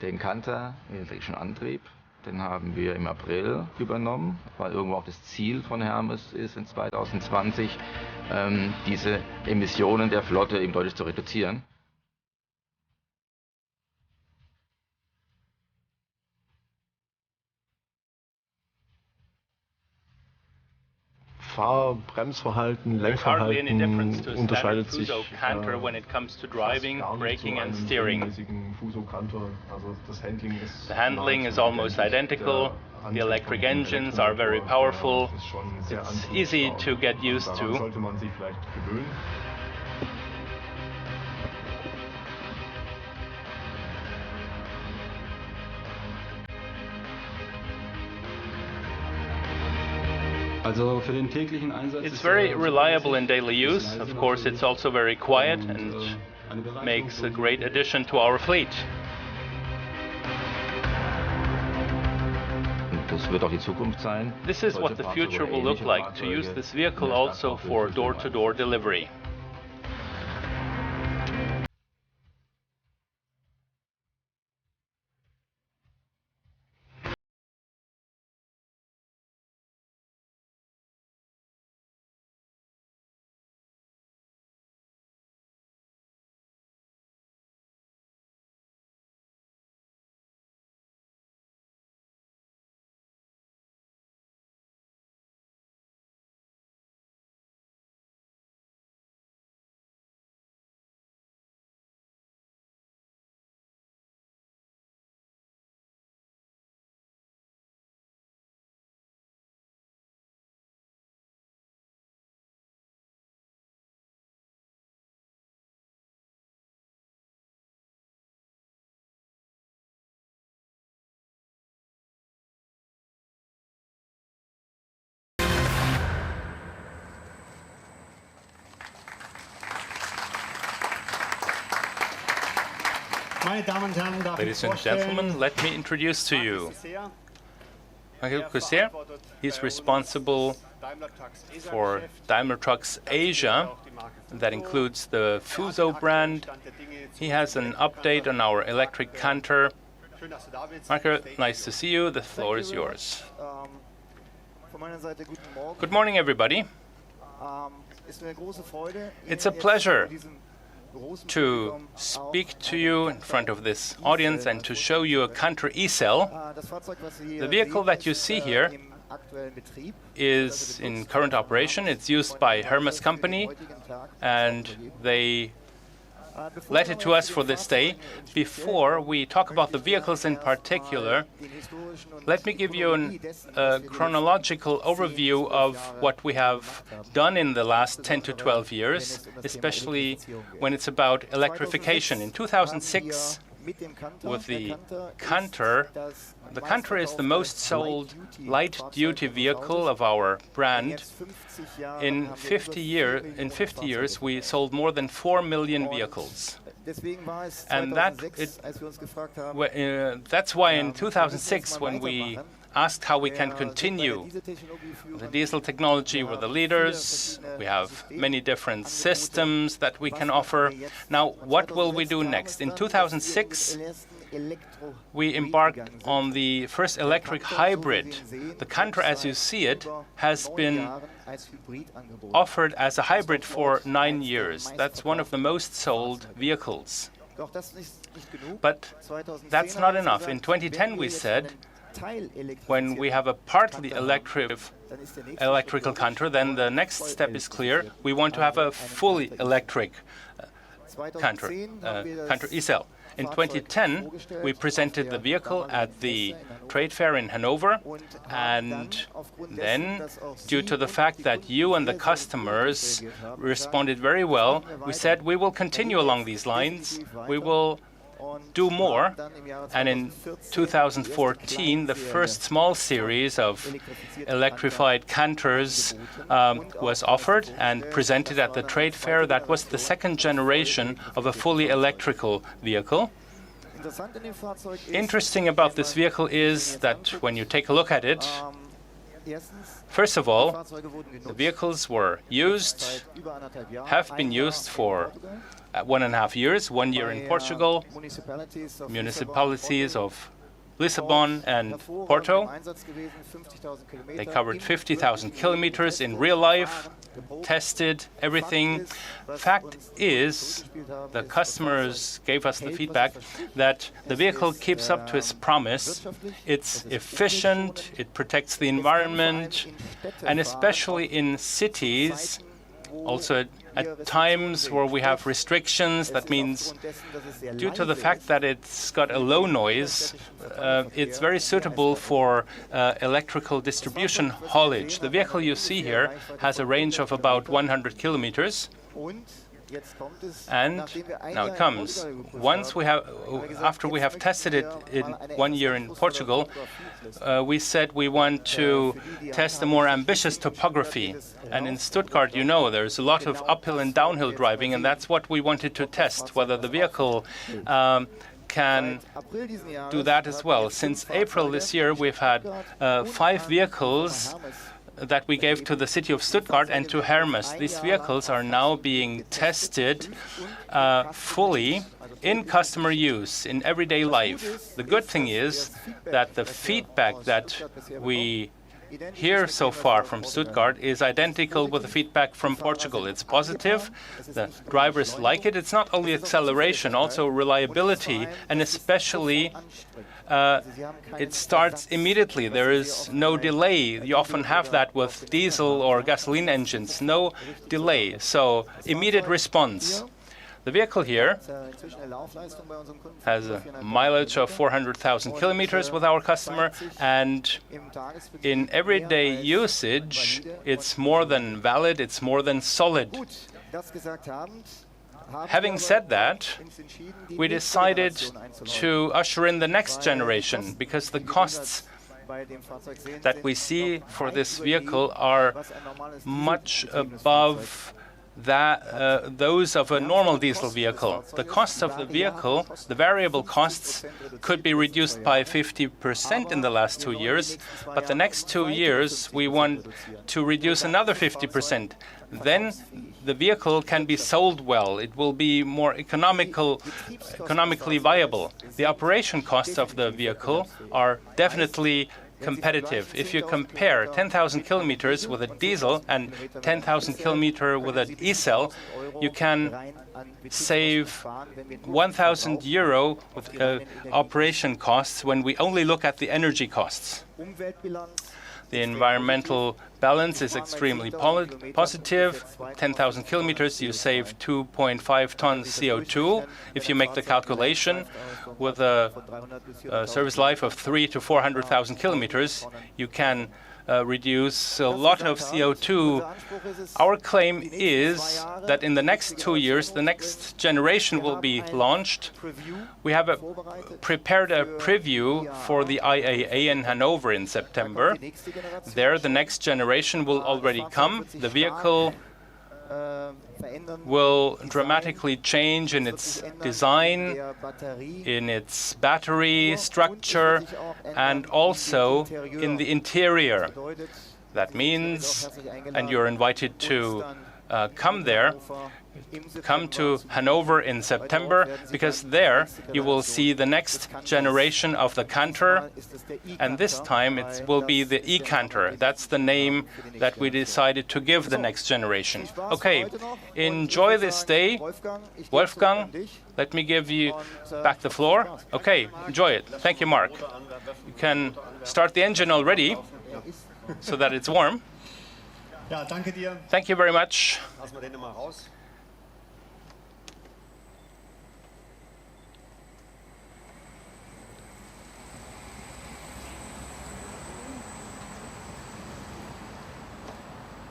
Den Canter mit elektrischem Antrieb, den haben wir im April übernommen, weil irgendwo auch das Ziel von Hermes ist, in 2020 diese Emissionen der Flotte eben deutlich zu reduzieren. Fahr-Bremsverhalten, Lenkverhalten unterscheidet sich when it comes to driving, braking and steering. The handling is almost identical. The electric engines are very powerful. It's easy to get used to. Also für den täglichen Einsatz It's very reliable in daily use. Of course, it's also very quiet and makes a great addition to our fleet. Das wird auch die Zukunft sein. This is what the future will look like, to use this vehicle also for door-to-door delivery. Ladies and gentlemen, let me introduce to you Marc Llistosella. He's responsible for Daimler Trucks Asia. That includes the Fuso brand. He has an update on our electric canter. Marc, nice to see you. The floor is yours. Good morning, everybody. It's a pleasure to speak to you in front of this audience and to show you a Fuso E-Cell. The vehicle that you see here is in current operation. It's used by Hermes company, and they let it to us for this day. Before we talk about the vehicles in particular, let me give you a chronological overview of what we have done in the last 10 to 12 years, especially when it's about electrification. In 2006, with the Canter is the most sold light-duty vehicle of our brand. In 50 years, we sold more than 4 million vehicles. And that's why in 2006, when we asked how we can continue the diesel technology, we're the leaders. We have many different systems that we can offer. Now, what will we do next? In 2006, we embarked on the first electric hybrid. The Canter, as you see it, has been offered as a hybrid for 9 years. That's one of the most sold vehicles. But that's not enough. In 2010, we said, when we have a partly electrical Canter, then the next step is clear. We want to have a fully electric Canter E-Cell. In 2010, we presented the vehicle at the trade fair in Hanover, and then, due to the fact that you and the customers responded very well, we said we will continue along these lines. We will do more, and in 2014 the first small series of electrified Canters was offered and presented at the trade fair. That was the second generation of a fully electrical vehicle. Interesting about this vehicle is that when you take a look at it, first of all, the vehicles have been used for 1.5 years, 1 year in Portugal, municipalities of Lisbon and Porto. They covered 50,000 kilometers in real life, tested everything. Fact is, the customers gave us the feedback that the vehicle keeps up to its promise. It's efficient, it protects the environment, and especially in cities, also at times where we have restrictions, that means due to the fact that it's got a low noise, it's very suitable for electrical distribution haulage. The vehicle you see here has a range of about 100 kilometers. And now it comes. After we have tested it in 1 year in Portugal, we said we want to test a more ambitious topography. And in Stuttgart, you know, there's a lot of uphill and downhill driving, and that's what we wanted to test, whether the vehicle can do that as well. Since April this year, we've had 5 vehicles that we gave to the city of Stuttgart and to Hermes. These vehicles are now being tested fully in customer use, in everyday life. The good thing is that the feedback that we hear so far from Stuttgart is identical with the feedback from Portugal. It's positive. The drivers like it. It's not only acceleration, also reliability, and especially it starts immediately. There is no delay. You often have that with diesel or gasoline engines. No delay. So immediate response. The vehicle here has a mileage of 400,000 kilometers with our customer, and in everyday usage, it's more than valid, it's more than solid. Having said that, we decided to usher in the next generation because the costs that we see for this vehicle are much above those of a normal diesel vehicle. The cost of the vehicle, the variable costs, could be reduced by 50% in the last 2 years, but the next 2 years we want to reduce another 50%. Then the vehicle can be sold well. It will be more economically viable. The operation costs of the vehicle are definitely competitive. If you compare 10,000 kilometers with a diesel and 10,000 kilometers with an e-cell, you can save 1,000 euro with operation costs when we only look at the energy costs. The environmental balance is extremely positive. 10,000 kilometers, you save 2.5 tons CO2. If you make the calculation with a service life of 300,000 to 400,000 kilometers, you can reduce a lot of CO2. Our claim is that in the next 2 years, the next generation will be launched. We have prepared a preview for the IAA in Hanover in September. There, the next generation will already come. The vehicle will dramatically change in its design, in its battery structure, and also in the interior. That means, and you're invited to come to Hanover in September, because there you will see the next generation of the Canter, and this time it will be the e-Canter. That's the name that we decided to give the next generation. Okay, enjoy this day. Wolfgang, let me give you back the floor. Okay, enjoy it. Thank you, Marc. You can start the engine already so that it's warm. Thank you very much.